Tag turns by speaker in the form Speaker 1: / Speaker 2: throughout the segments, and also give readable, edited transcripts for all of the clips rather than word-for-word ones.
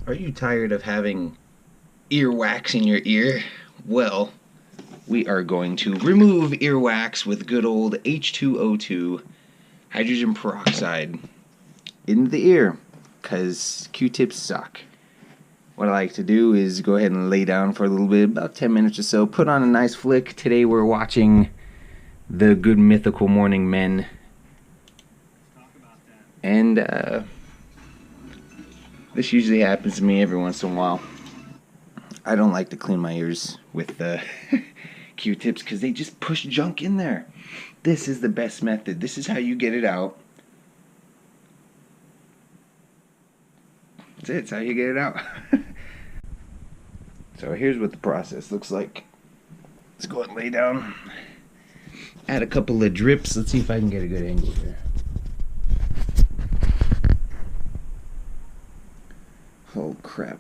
Speaker 1: Are you tired of having earwax in your ear? Well, we are going to remove earwax with good old H2O2, hydrogen peroxide, in the ear, because Q-tips suck. What I like to do is go ahead and lay down for a little bit, about 10 minutes or so, put on a nice flick. Today we're watching The Good Mythical Morning Men. And this usually happens to me every once in a while. I don't like to clean my ears with Q-tips because they just push junk in there. This is the best method. This is how you get it out. That's it. It's how you get it out. So here's what the process looks like. Let's go and lay down. Add a couple of drips. Let's see if I can get a good angle here. Oh crap.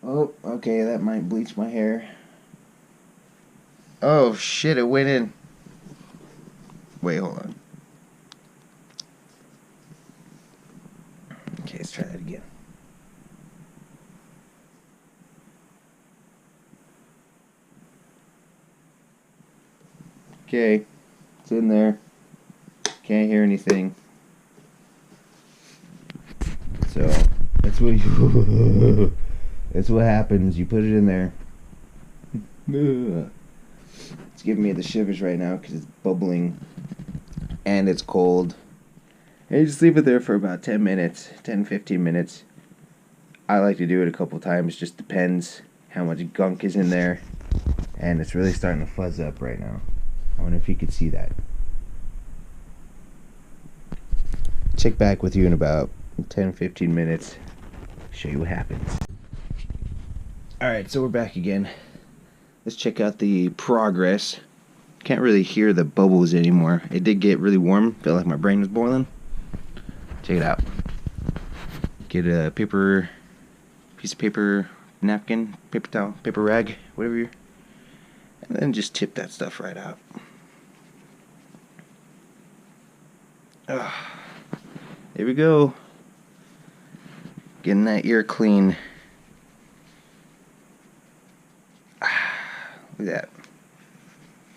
Speaker 1: Oh, okay, that might bleach my hair. Oh shit, it went in. Wait, hold on. Okay, let's try that again. Okay, it's in there. Can't hear anything. So that's what that's what happens. You put it in there. It's giving me the shivers right now because it's bubbling and it's cold. And you just leave it there for about 10 minutes, 10-15 minutes. I like to do it a couple times. Just depends how much gunk is in there. And it's really starting to fuzz up right now. I wonder if you could see that. Check back with you in about 10-15 minutes. Show you what happens. Alright, so we're back again. Let's check out the progress. Can't really hear the bubbles anymore. It did get really warm. Felt like my brain was boiling. Check it out. Get a piece of paper, napkin, paper towel, paper rag, whatever you're... And then just tip that stuff right out. There we go. Getting that ear clean. Look at that.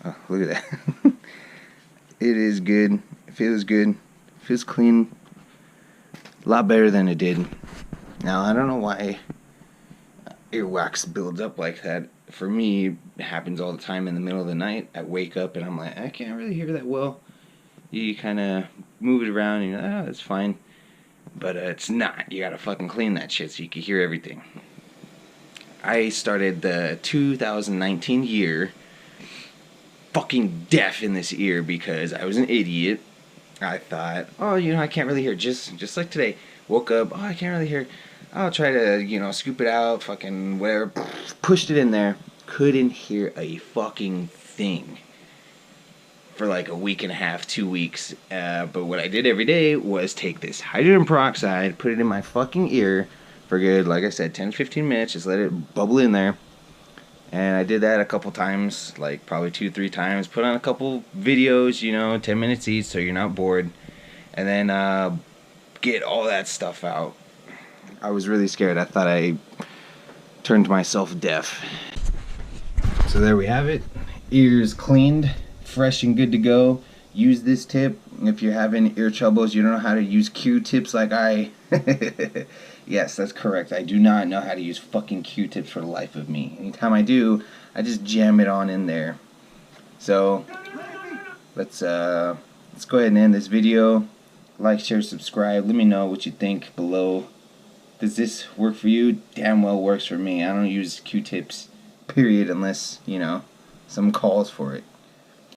Speaker 1: Oh, look at that. It is good. It feels good. It feels clean. A lot better than it did. Now, I don't know why earwax builds up like that. For me, it happens all the time in the middle of the night. I wake up and I'm like, I can't really hear that well. You kind of move it around and you're like, oh, that's fine. But it's not. You gotta fucking clean that shit so you can hear everything. I started the 2019 year fucking deaf in this ear because I was an idiot. I thought, oh, I can't really hear. Just like today. Woke up, oh, I can't really hear. I'll try to, scoop it out, fucking whatever. Pushed it in there. Couldn't hear a fucking thing for like a week and a half, 2 weeks. But what I did every day was take this hydrogen peroxide, put it in my fucking ear for good, like I said, 10-15 minutes. Just let it bubble in there. And I did that a couple times, like probably 2-3 times. Put on a couple videos, 10 minutes each so you're not bored. And then get all that stuff out. I was really scared. I thought I turned myself deaf. So there we have it. Ears cleaned, fresh and good to go. Use this tip if you're having ear troubles. You don't know how to use Q-tips like I. Yes, that's correct. I do not know how to use fucking Q-tips for the life of me. Anytime I do, I just jam it on in there. So let's go ahead and end this video. Like, share, subscribe. Let me know what you think below. Does this work for you? Damn well works for me. I don't use Q-tips, period, unless, someone calls for it.